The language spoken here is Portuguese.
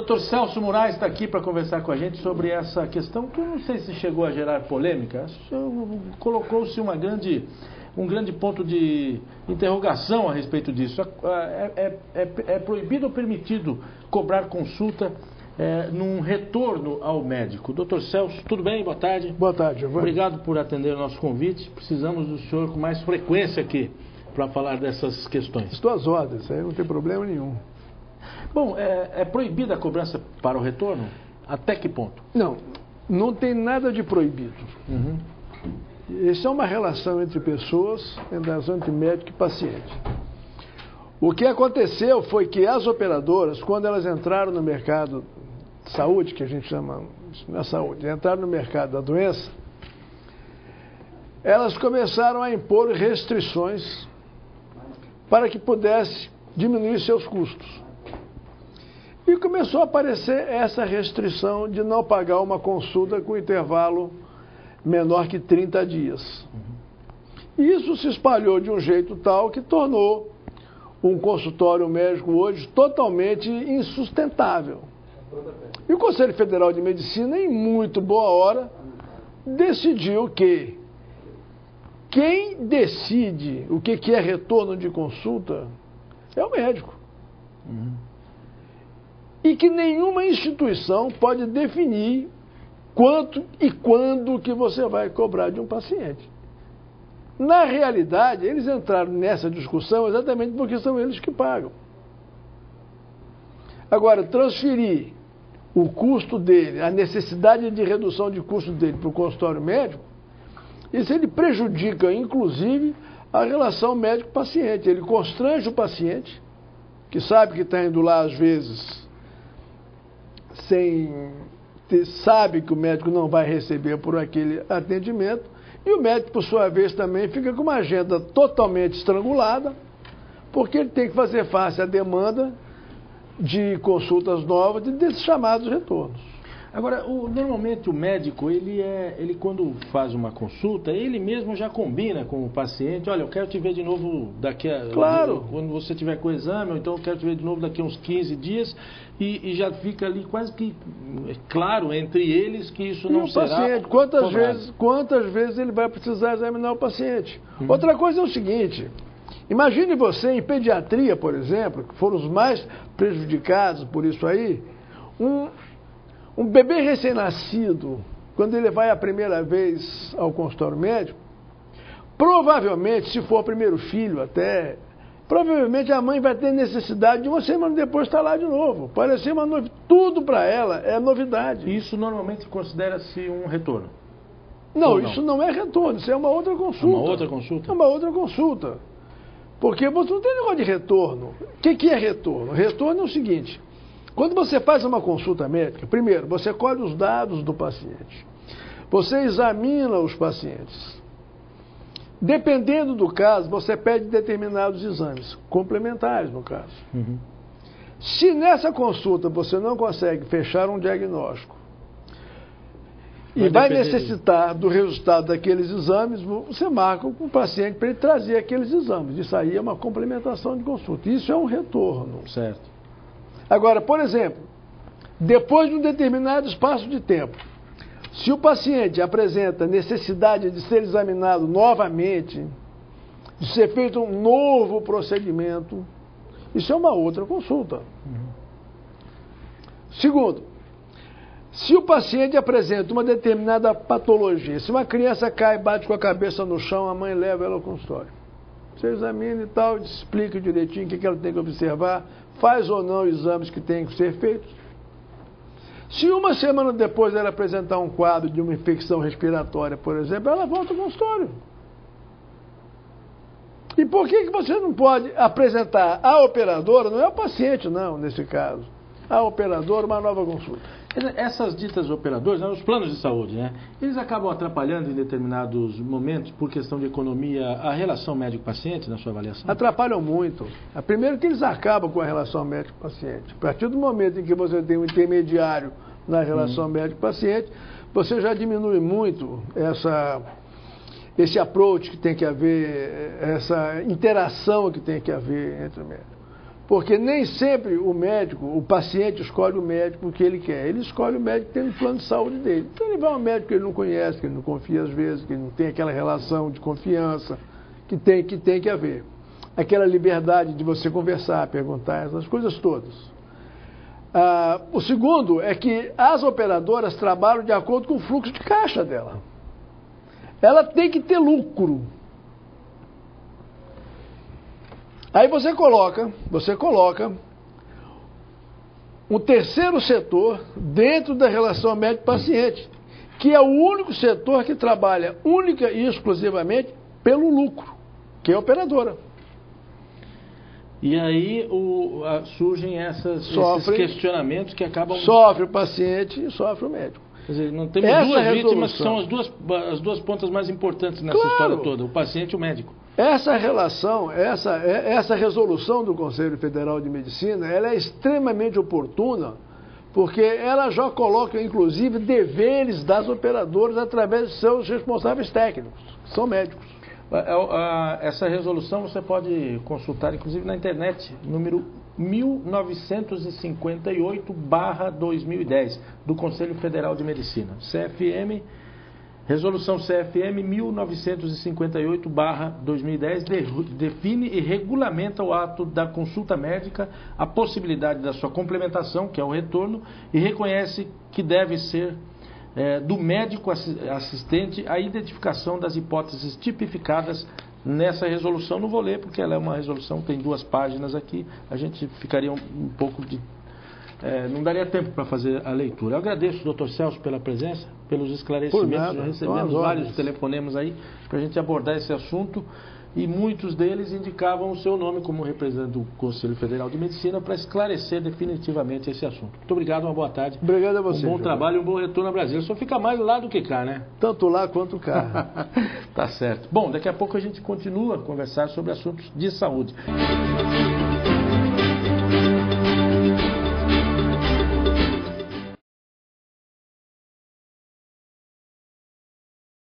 Dr. Celso Moraes está aqui para conversar com a gente sobre essa questão que eu não sei se chegou a gerar polêmica. Colocou-se um grande ponto de interrogação a respeito disso. É proibido ou permitido cobrar consulta num retorno ao médico? Dr. Celso, tudo bem? Boa tarde. Boa tarde, Giovanni. Obrigado por atender o nosso convite. Precisamos do senhor com mais frequência aqui para falar dessas questões. Estou às ordens, aí não tem problema nenhum. Bom, é proibida a cobrança para o retorno? Até que ponto? Não tem nada de proibido. Uhum. Isso é uma relação entre pessoas, entre médico e paciente. O que aconteceu foi que as operadoras, quando elas entraram no mercado de saúde, que a gente chama na saúde, entraram no mercado da doença, elas começaram a impor restrições para que pudesse diminuir seus custos. E começou a aparecer essa restrição de não pagar uma consulta com intervalo menor que 30 dias. E isso se espalhou de um jeito tal que tornou um consultório médico hoje totalmente insustentável. E o Conselho Federal de Medicina, em muito boa hora, decidiu que quem decide o que é retorno de consulta é o médico. E que nenhuma instituição pode definir quanto e quando que você vai cobrar de um paciente. Na realidade, eles entraram nessa discussão exatamente porque são eles que pagam. Agora, transferir o custo dele, a necessidade de redução de custo dele para o consultório médico, isso ele prejudica, inclusive, a relação médico-paciente. Ele constrange o paciente, que sabe que está indo lá, às vezes, sabe que o médico não vai receber por aquele atendimento, e o médico, por sua vez, também fica com uma agenda totalmente estrangulada, porque ele tem que fazer face à demanda de consultas novas desses chamados retornos. Agora, normalmente o médico, ele quando faz uma consulta, ele mesmo já combina com o paciente: olha, eu quero te ver de novo daqui a... Claro. Quando você tiver com o exame, ou então eu quero te ver de novo daqui a uns 15 dias, e já fica ali quase que claro entre eles que isso não será... paciente, quantas vezes ele vai precisar examinar o paciente? Outra coisa é o seguinte: imagine você em pediatria, por exemplo, que foram os mais prejudicados por isso aí, um bebê recém-nascido, quando ele vai a primeira vez ao consultório médico, provavelmente, se for o primeiro filho até, provavelmente a mãe vai ter necessidade de uma semana depois estar lá de novo. Parecer uma novidade. Tudo para ela é novidade. Isso normalmente considera-se um retorno? Não, isso não é retorno, isso é uma outra consulta. É uma outra consulta? É uma outra consulta. Porque você não tem negócio de retorno. O que é retorno? Retorno é o seguinte: quando você faz uma consulta médica, primeiro, você colhe os dados do paciente. Você examina os pacientes. Dependendo do caso, você pede determinados exames, complementares no caso. Se nessa consulta você não consegue fechar um diagnóstico e vai necessitar do resultado daqueles exames, você marca com o paciente para ele trazer aqueles exames. Isso aí é uma complementação de consulta. Isso é um retorno. Certo. Agora, por exemplo, depois de um determinado espaço de tempo, se o paciente apresenta necessidade de ser examinado novamente, de ser feito um novo procedimento, isso é uma outra consulta. Segundo, se o paciente apresenta uma determinada patologia, se uma criança cai e bate com a cabeça no chão, a mãe leva ela ao consultório. Você examina e tal, explica direitinho o que ela tem que observar, faz ou não exames que têm que ser feitos. Se uma semana depois ela apresentar um quadro de uma infecção respiratória, por exemplo, ela volta ao consultório. E por que você não pode apresentar à operadora, não é o paciente não, nesse caso, à operadora uma nova consulta? Essas ditas operadoras, os planos de saúde, né? Eles acabam atrapalhando em determinados momentos, por questão de economia, a relação médico-paciente, na sua avaliação? Atrapalham muito. Primeiro que eles acabam com a relação médico-paciente. A partir do momento em que você tem um intermediário na relação médico-paciente, você já diminui muito esse approach que tem que haver, essa interação que tem que haver entre o médico. Porque nem sempre o paciente escolhe o médico que ele quer. Ele escolhe o médico que tem no plano de saúde dele. Então ele vai ao médico que ele não conhece, que ele não confia às vezes, que ele não tem aquela relação de confiança que tem que haver. Aquela liberdade de você conversar, perguntar, essas coisas todas. O segundo é que as operadoras trabalham de acordo com o fluxo de caixa dela. Ela tem que ter lucro. Aí você coloca um terceiro setor dentro da relação médico-paciente, que é o único setor que trabalha única e exclusivamente pelo lucro, que é a operadora. E aí surgem esses questionamentos que acabam... Sofre o paciente e sofre o médico. Quer dizer, não temos duas vítimas que são as duas pontas mais importantes nessa história toda, o paciente e o médico. Essa relação, essa resolução do Conselho Federal de Medicina, ela é extremamente oportuna, porque ela já coloca, inclusive, deveres das operadoras através de seus responsáveis técnicos, que são médicos. Essa resolução você pode consultar, inclusive, na internet, número 1958/2010, do Conselho Federal de Medicina. CFM, resolução CFM 1958/2010, define e regulamenta o ato da consulta médica, a possibilidade da sua complementação, que é o retorno, e reconhece que deve ser do médico assistente a identificação das hipóteses tipificadas nessa resolução. Não vou ler porque ela é uma resolução, tem 2 páginas aqui, a gente ficaria um pouco de... não daria tempo para fazer a leitura. Eu agradeço, doutor Celso, pela presença, pelos esclarecimentos. Já recebemos vários telefonemas aí para a gente abordar esse assunto, e muitos deles indicavam o seu nome como representante do Conselho Federal de Medicina para esclarecer definitivamente esse assunto. Muito obrigado, uma boa tarde. Obrigado a você. Um bom trabalho e um bom retorno ao Brasil. Só fica mais lá do que cá, né? Tanto lá quanto cá. Tá certo. Bom, daqui a pouco a gente continua a conversar sobre assuntos de saúde.